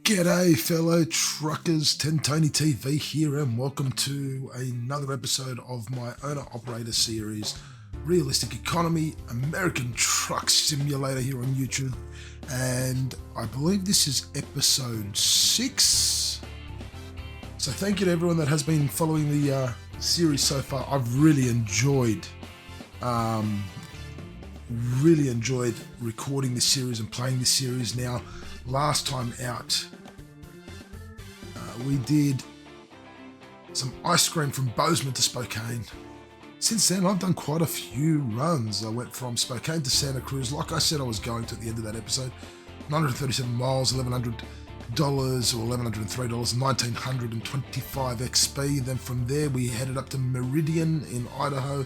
G'day, fellow truckers. 10 Tony TV here, and welcome to another episode of my owner-operator series, Realistic Economy American Truck Simulator here on YouTube. And I believe this is episode 6. So thank you to everyone that has been following the series so far. I've really enjoyed recording this series and playing this series. Now, last time out, we did some ice cream from Bozeman to Spokane. Since then, I've done quite a few runs. I went from Spokane to Santa Cruz, like I said I was going to at the end of that episode. 937 miles, $1,100 or $1,103, 1,925 XP. Then from there, we headed up to Meridian in Idaho.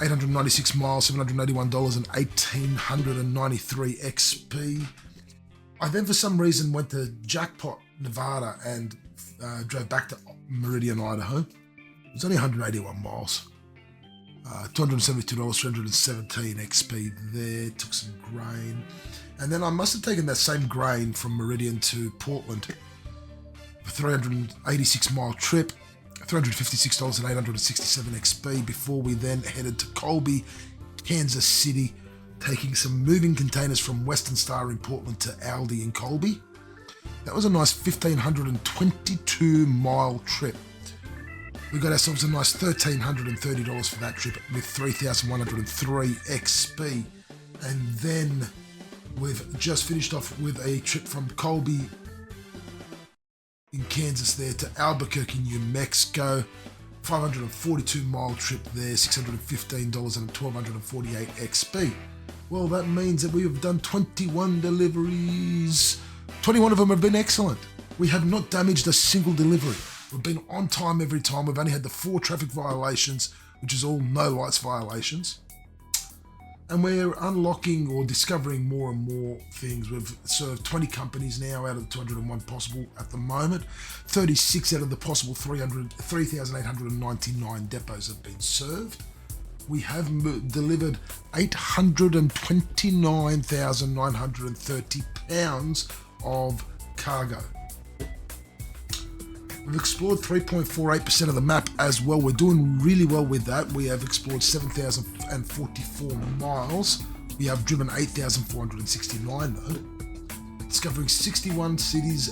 896 miles, $781 and 1,893 XP. I then, for some reason, went to Jackpot, Nevada, and drove back to Meridian, Idaho. It was only 181 miles. $272, 317 XP there. Took some grain. And then I must have taken that same grain from Meridian to Portland. A 386 mile trip. $356 and 867 XP before we then headed to Colby, Kansas City, taking some moving containers from Western Star in Portland to Aldi in Colby. That was a nice 1,522 mile trip. We got ourselves a nice $1,330 for that trip with 3,103 XP. And then we've just finished off with a trip from Colby in Kansas there to Albuquerque, New Mexico. 542 mile trip there, $615 and 1,248 XP. Well, that means that we have done 21 deliveries. 21 of them have been excellent. We have not damaged a single delivery. We've been on time every time. We've only had the 4 traffic violations, which is all no lights violations. And we're unlocking or discovering more and more things. We've served 20 companies now out of the 201 possible at the moment. 36 out of the possible 3,899 depots have been served. We have delivered 829,930 pounds of cargo. We've explored 3.48% of the map as well. We're doing really well with that. We have explored 7,044 miles. We have driven 8,469 though. Discovering 61 cities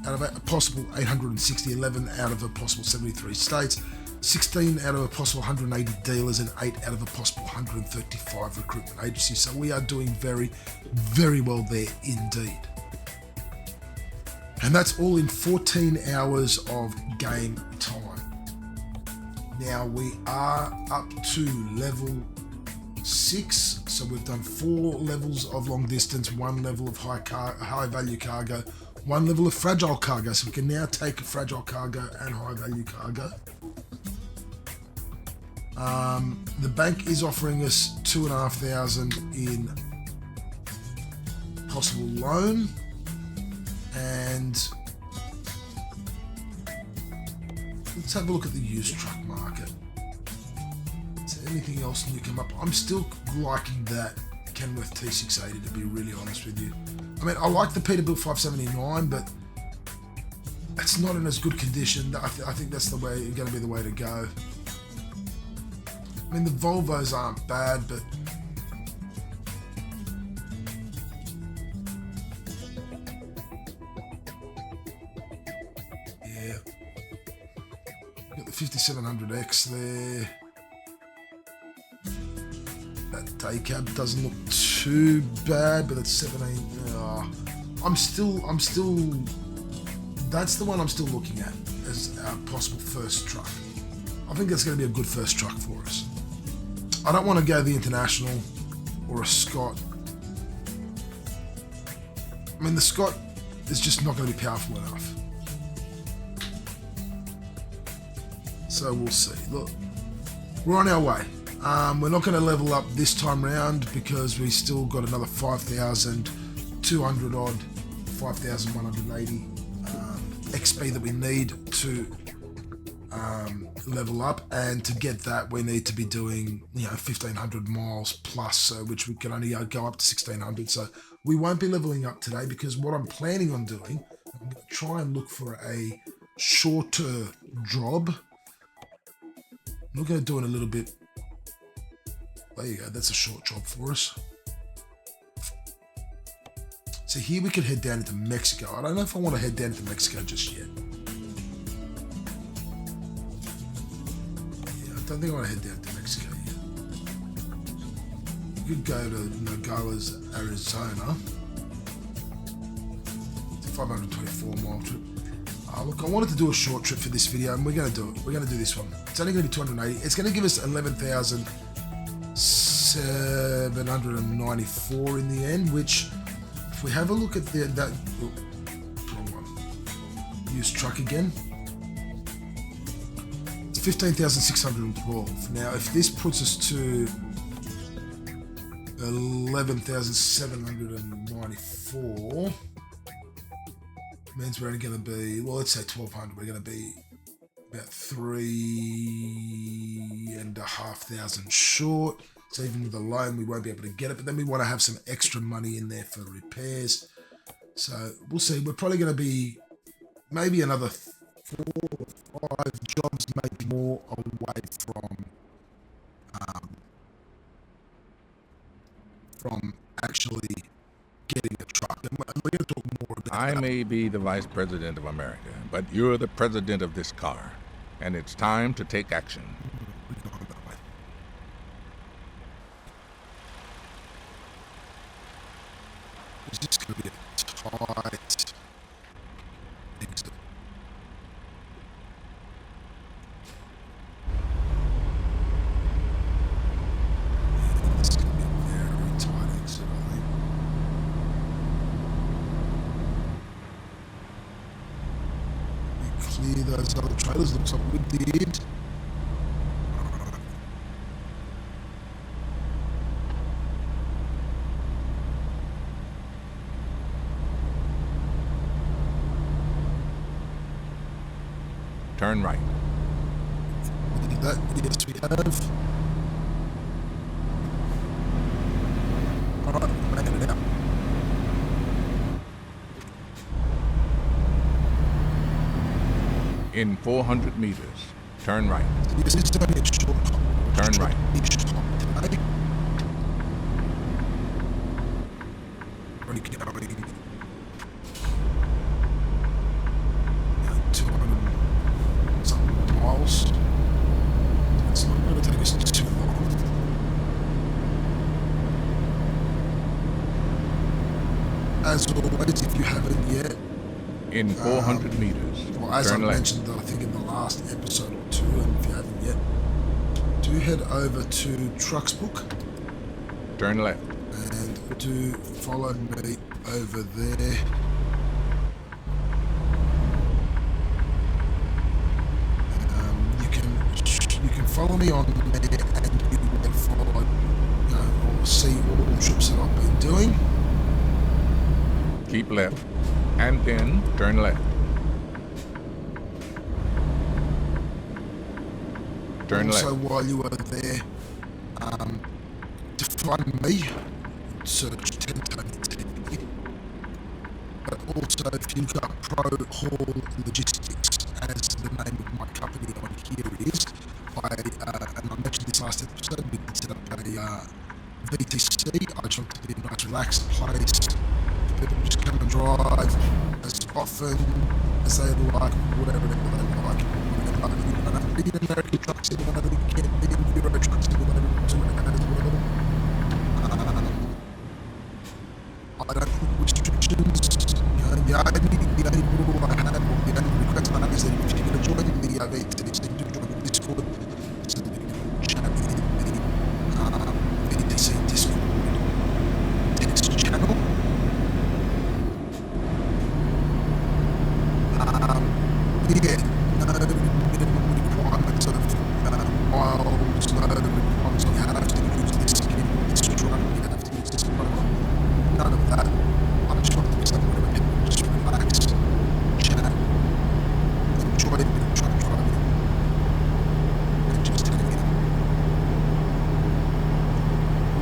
out of a possible 860, 11 out of a possible 73 states, 16 out of a possible 180 dealers, and 8 out of a possible 135 recruitment agencies. So we are doing very, very well there indeed. And that's all in 14 hours of game time. Now we are up to level 6. So we've done 4 levels of long distance, 1 level of high value cargo, 1 level of fragile cargo. So we can now take fragile cargo and high value cargo. The bank is offering us $2,500 in possible loan. And let's have a look at the used truck market. Is there anything else new come up? I'm still liking that Kenworth T680, to be really honest with you. I mean, I like the Peterbilt 579, but it's not in as good condition. I think that's going to be the way to go. I mean, the Volvos aren't bad, but yeah, got the 5700X there. That day cab doesn't look too bad, but it's 17. I'm still. That's the one I'm still looking at as our possible first truck. I think that's going to be a good first truck for us. I don't want to go the International or a Scott. I mean, the Scott is just not going to be powerful enough. So we'll see. Look, we're on our way. We're not going to level up this time round because we still got another 5,200 odd, 5,180 XP that we need to level up, and to get that we need to be doing 1,500 miles plus, so which we can only go up to 1,600. So we won't be leveling up today because what I'm planning on doing I'm going to try and look for a shorter job. I'm going to do it a little bit. There you go. That's a short job for us. So here we could head down into Mexico. I don't know if I want to head down into Mexico just yet. Yeah, I don't think I want to head down to Mexico yet. We could go to Nogales, Arizona. It's a 524-mile trip. Look, I wanted to do a short trip for this video, and we're going to do it. We're going to do this one. It's only going to be 280. It's going to give us 11,794 in the end, which, if we have a look at that wrong one. Use truck again. It's 15,612. Now, if this puts us to 11,794, means we're only going to be, well, let's say 1,200. We're going to be about 3,500 short. So even with a loan, we won't be able to get it. But then we want to have some extra money in there for repairs. So we'll see. We're probably going to be maybe another 4 or 5 jobs, maybe more, away from actually getting a truck. And we're going to talk more about I that. may be the Vice President of America, but you're the President of this car. And it's time to take action. We're going that way. It's just going to be a tight exit. Yeah, this is going to be a very tight exit, I think. We clear those other trailers. Looks like we did. Alright. Turn right. We did that. Yes, we have. Alright, making it out. In 400 meters, turn right. Yes, it's only a short hop. Turn right. Short-ish hop today. Already going 200 something miles. It's not going to take us too long. As always, if you haven't yet, In 400 meters, well, as I turn left. mentioned, I think in the last episode or two, and if you haven't yet, do head over to Trucksbook Turn left. and do follow me over there. You can follow me on there, and you will follow, or see all the trips that I've been doing. Keep left. And then turn left. Turn Also, left. while you are there, to find me, search 10 Tony TV. But also, if you look up Pro Haul Logistics, as the name of my company on here is, and I mentioned this last episode, we did set up a VTC. I just want to be a nice, relaxed place. People just come and drive as often as they like, whatever they like. Be in American trucks in one of the weekend, be in Euro trucks in one of the two as well. I don't put restrictions. The only rule I have, or the only request I have, is that if you're going to join the VTC, do join the Discord, so that we can chat in the VTC Discord text channel. Yeah, no minimum requirements of miles, no requirements of you have to use this skin, this truck, you have to use this motor. None of that. I just want to be somewhere where people just relax, chat, enjoy a bit of truck driving, and just hang out.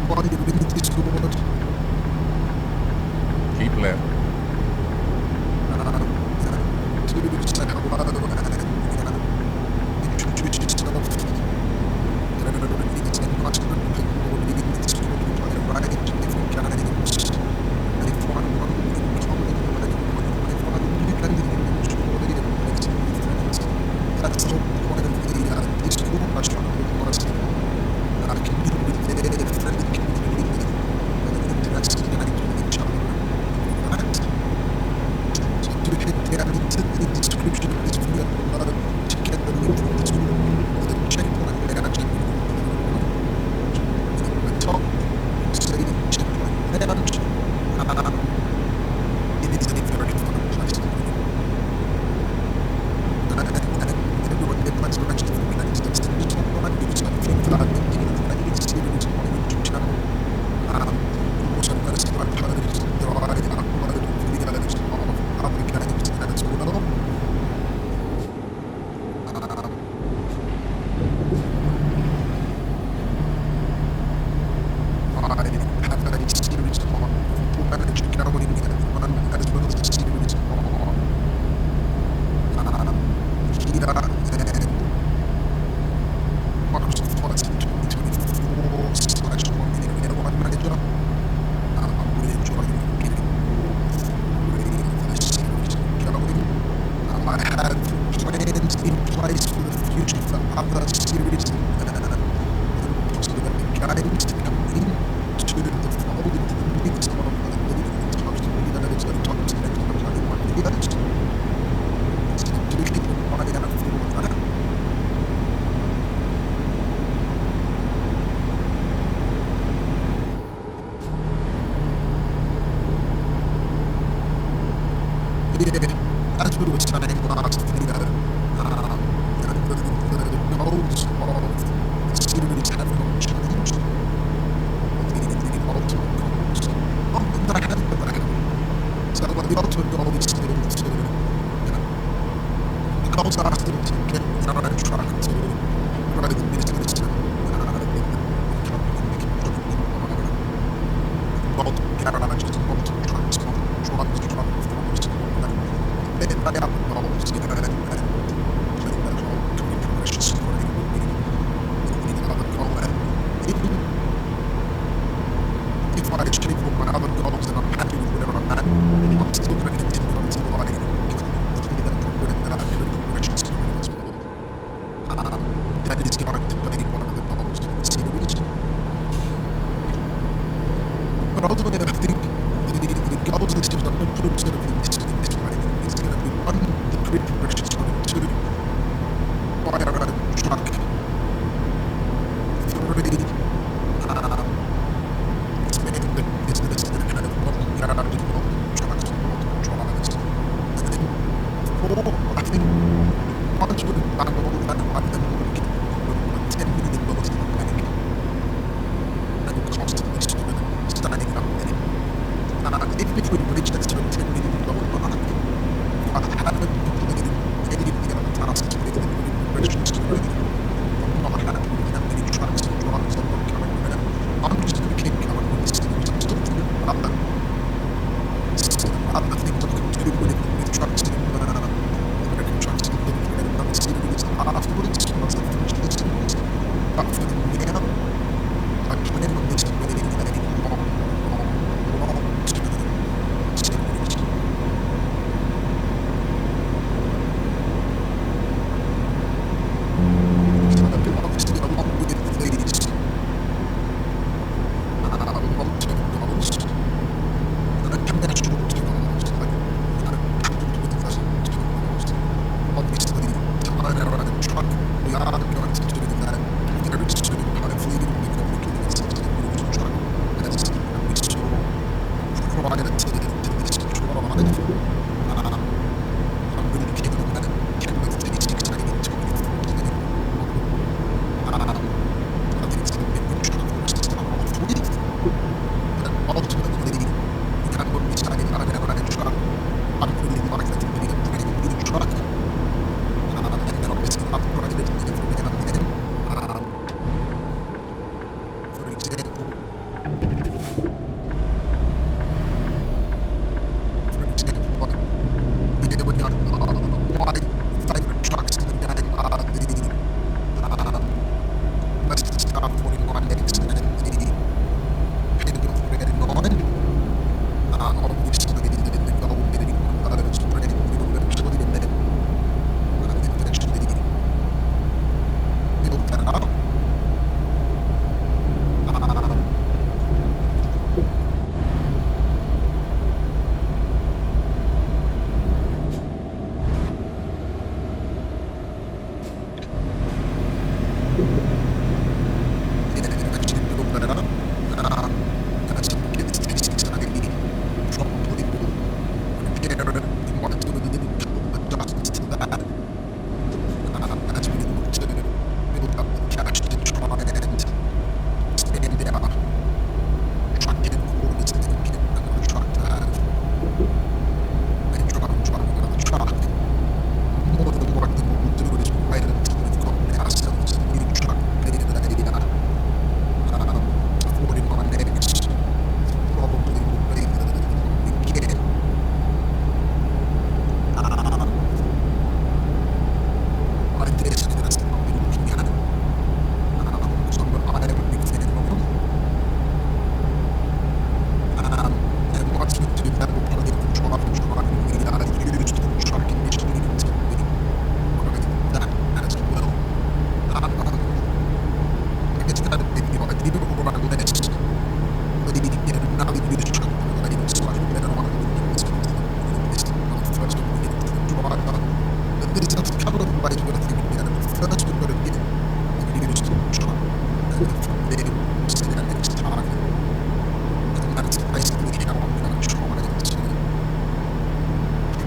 While you're in the Discord, Keep left. I have plans in place for the future for other series and possibly other games to come in to the fold into the mix of the types of videos and types of games I play in my videos. So do keep an eye out for that. Yeah, as we were saying last video, the goals of the series have not changed. The ultimate goals. They have, but they haven't. So the ultimate goal is still to, the goals are still to get your own truck to grow the business and the company making profit in multiple garages, multiple trucks, multiple drivers, truck performers. They are the goals, and that whole career progression story in other goal. And even if I achieve all my other goals and I'm happy with whatever I'm at, I'm still going to continue until I clear that career progression story as well. That is going to be one of the goals of the series. But ultimately, I think the goals of the series, I'm going to put them sort of in this way. It's going to be one, the career progression story, two, buy our own truck, three, expand the business and have multiple garages, multiple trucks, multiple drivers. And then four, I think once we've done all of that, I think we're going to get $10 million in the bank and constantly sort of staying up there. Even if we reach that sort of $10 million mark, I haven't completed any of the other tasks with the progression story. I'm not happy with how many trucks and drivers I've got coming around. I'm just going to keep going with this series. I'm still thinking of other things I can do with trucks and American trucks and looking at another series afterwards once I finish this series. But for now, I plan on this being a long-term series. Obviously, along with these long-term goals, come down short-term goals, like coupled with those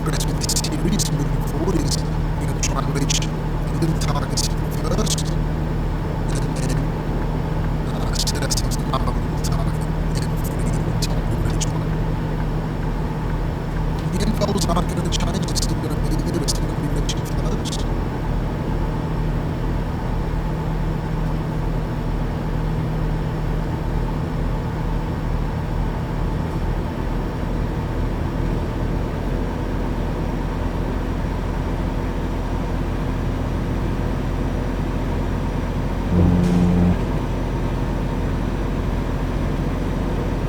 progress with this series moving forward is we're going to try and reach the little targets first, and then set ourselves another little target every time we reach one. The end goals aren't going to change, they're still going to be there, we're still going to be reaching for those.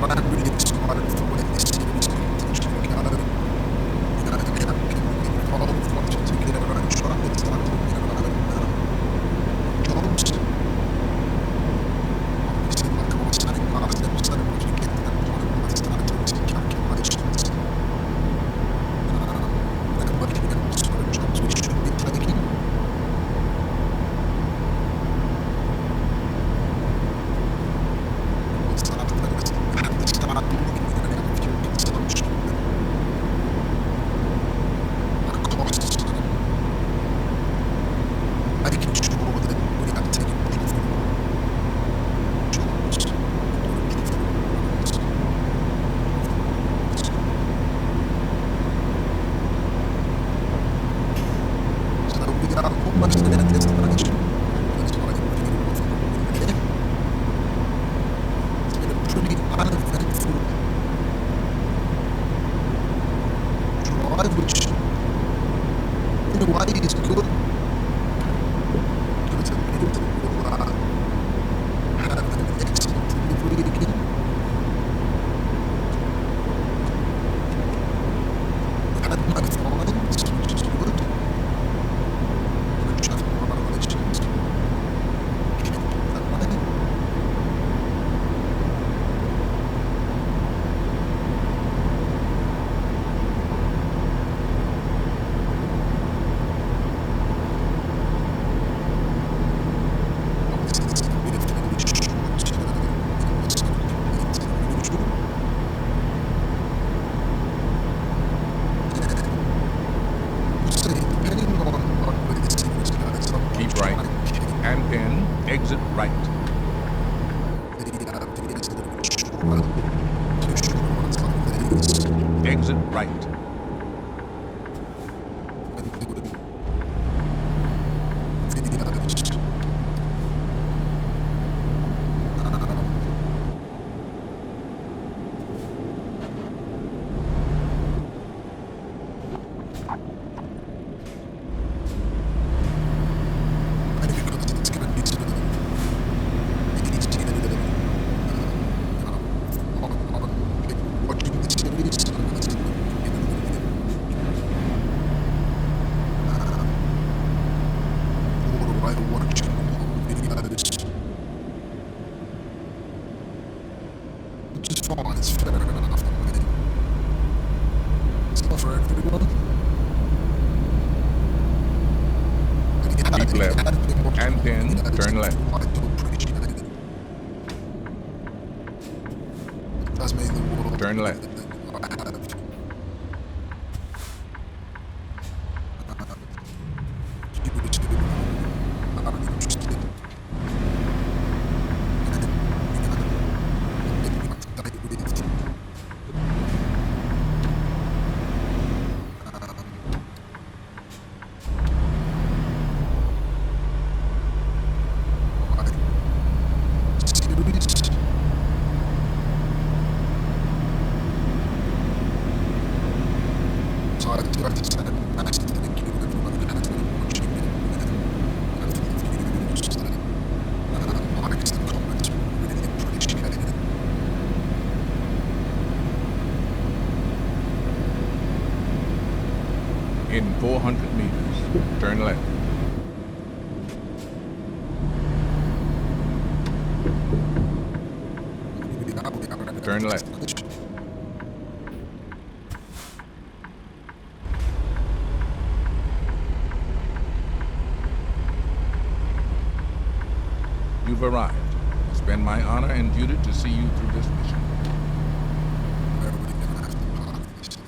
I'm really excited for where this series can potentially go. You know, how people get involved, wanting to get our own truck and start to get our own jobs. Obviously, like I was saying last episode, once we get to that point, we might start doing some calculations and working out what sort of jobs we should be taking. What's after that? Have to start looking at our fuel consumption, our costs, and making sure that we are taking profitable jobs, profitable runs. So we are almost at our destination. That's why I think we're there. It's been a pretty uneventful drive, which in a way is good. Give it a minute, we'll have an excellent delivery again. We've had no fines, which is good. No traffic violations. Keep it that way. Obviously, it's going to be a fairly short term investment compared to usual. And we'll see, depending on where this series goes, I'm Keep trying right. to keep And then exit right. the videos a little bit shorter, too short ones like these, Exit right. when doing videos. Maybe because it's going to be sort of easier to on people watching the series, so it's going to be a little bit broader way of watching long videos, which is fine, it's fair enough. I mean, it's not for everyone. But if you Keep have left. been watching And long then videos, turn left. I do appreciate it. It does mean the world Turn left. that I have viewers who are interested and, keeping up to date with my series. So I do have to say a massive thank you to everyone that has been watching it, and for the views, the likes, the comments, really appreciate it. In 400 meters, turn left. We are at our Turn left. destination. You've arrived. It's been my honor and duty to see you through this mission. Where are we going to have to park this?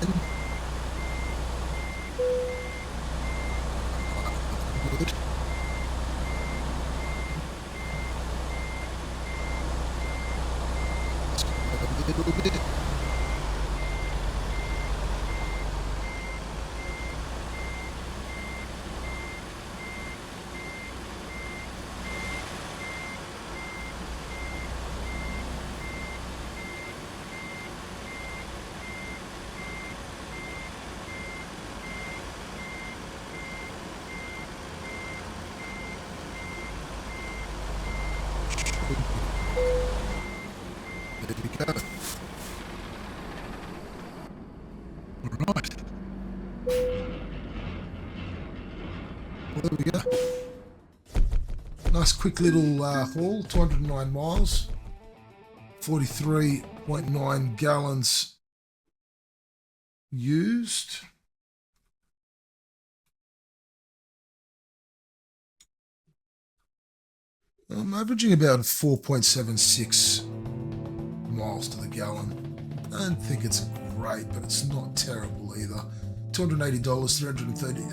again. Good. A little bit. There we go. All right. Well, there we go. Nice quick little haul, 209 miles, 43.9 gallons used. I'm averaging about 4.76 miles to the gallon. I don't think it's great, but it's not terrible either. $280,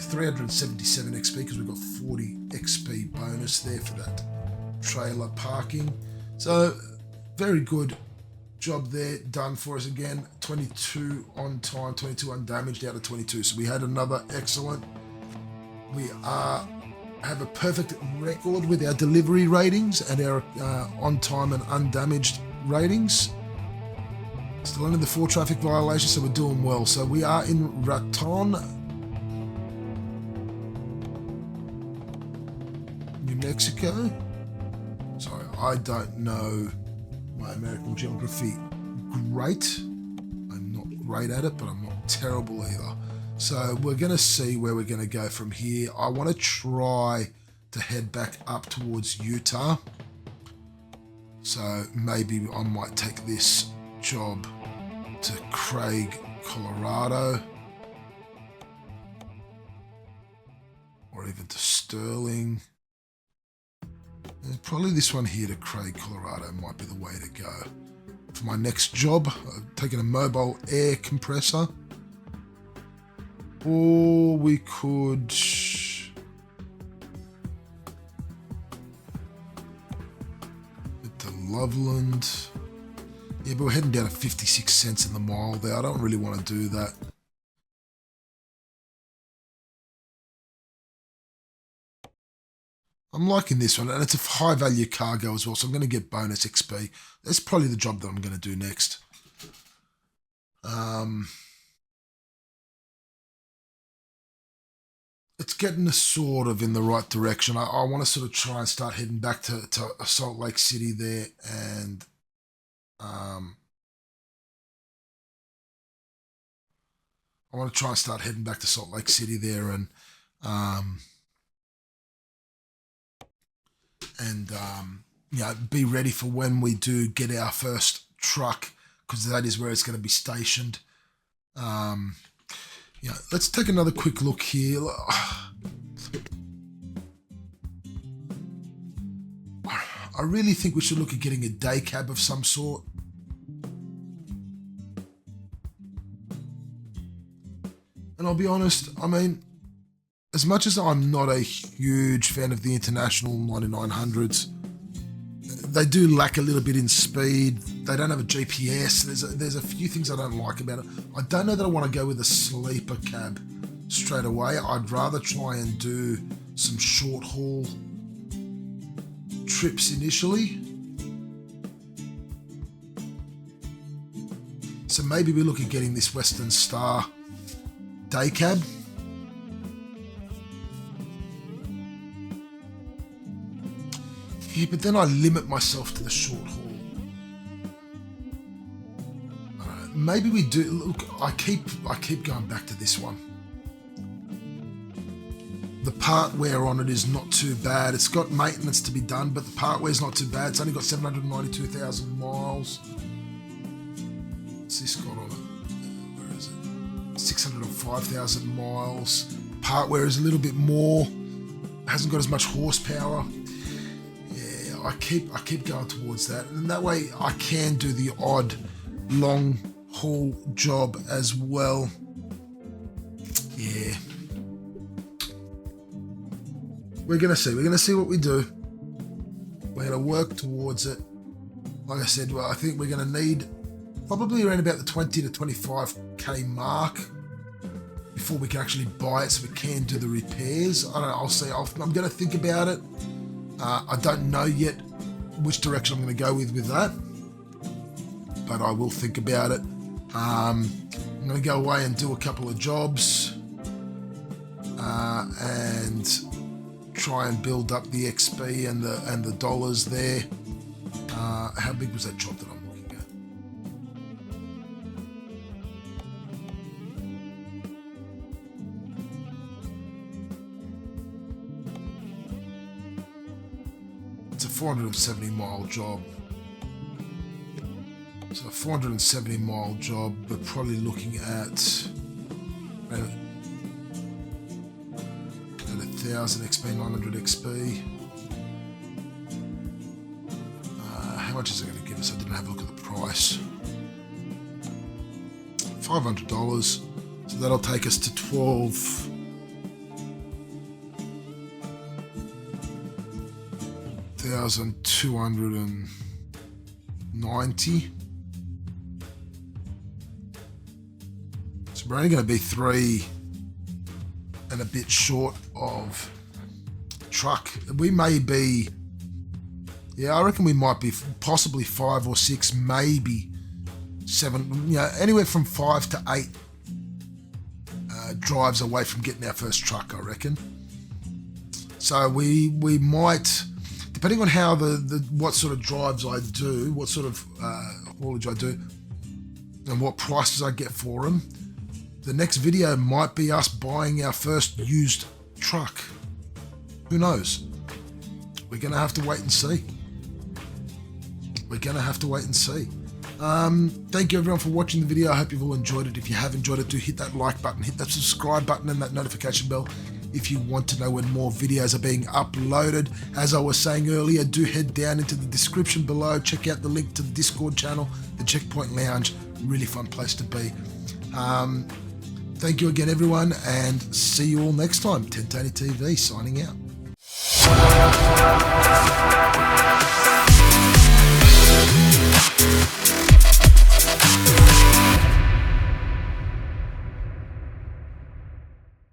377 XP because we've got 40 XP bonus there for that trailer parking. So very good job there done for us again. 22 on time, 22 undamaged out of 22. So we had another excellent. We have a perfect record with our delivery ratings and our on time and undamaged ratings. Still under the 4 traffic violations, so we're doing well. So we are in Raton, New Mexico. Sorry, I don't know my American geography great. I'm not great at it, but I'm not terrible either. So we're going to see where we're going to go from here. I want to try to head back up towards Utah. So maybe I might take this job to Craig, Colorado, or even to Sterling. And probably this one here to Craig, Colorado might be the way to go. For my next job, I've taken a mobile air compressor, or we could at the Loveland. Yeah, but we're heading down to 56 cents in the mile there. I don't really want to do that. I'm liking this one, and it's a high value cargo as well, so I'm going to get bonus XP. That's probably the job that I'm going to do next. It's getting us sort of in the right direction. I want to sort of try and start heading back to Salt Lake City there, and I want to try and start heading back to Salt Lake City there, and be ready for when we do get our first truck, because that is where it's going to be stationed. Let's take another quick look here. I really think we should look at getting a day cab of some sort. And I'll be honest, I mean, as much as I'm not a huge fan of the International 9900s, they do lack a little bit in speed. They don't have a GPS. There's a few things I don't like about it. I don't know that I want to go with a sleeper cab straight away. I'd rather try and do some short haul trips initially. So maybe we look at getting this Western Star day cab. Yeah, but then I limit myself to the short haul. Maybe we do. Look, I keep going back to this one. The part wear on it is not too bad. It's got maintenance to be done, but the part wear's not too bad. It's only got 792,000 miles. What's this got on it? Where is it? 605,000 miles. Part wear is a little bit more. Hasn't got as much horsepower. I keep going towards that, and that way I can do the odd long haul job as well. Yeah. We're going to see. We're going to see what we do. We're going to work towards it. Like I said, well, I think we're going to need probably around about the 20 to 25k mark before we can actually buy it, so we can do the repairs. I don't know. I'll see. I'm going to think about it. I don't know yet which direction I'm going to go with that, but I will think about it. I'm going to go away and do a couple of jobs and try and build up the XP and the dollars there. How big was that job that I'm looking at? It's a 470 mile job. So a 470 mile job, we're probably looking at around 1,000 XP, 900 XP. How much is it going to give us? I didn't have a look at the price. $500. So that'll take us to 12,290. So we're only going to be 3 and a bit short of truck. We may be, I reckon we might be possibly 5 or 6, maybe 7, anywhere from 5 to 8 drives away from getting our first truck, I reckon. So we might, depending on how what sort of drives I do, what sort of haulage I do, and what prices I get for them, the next video might be us buying our first used truck. Who knows? We're going to have to wait and see. Thank you everyone for watching the video. I hope you've all enjoyed it. If you have enjoyed it, do hit that like button, hit that subscribe button and that notification bell if you want to know when more videos are being uploaded. As I was saying earlier, do head down into the description below. Check out the link to the Discord channel, the Checkpoint Lounge. Really fun place to be. Thank you again, everyone, and see you all next time. Tentoni TV signing out.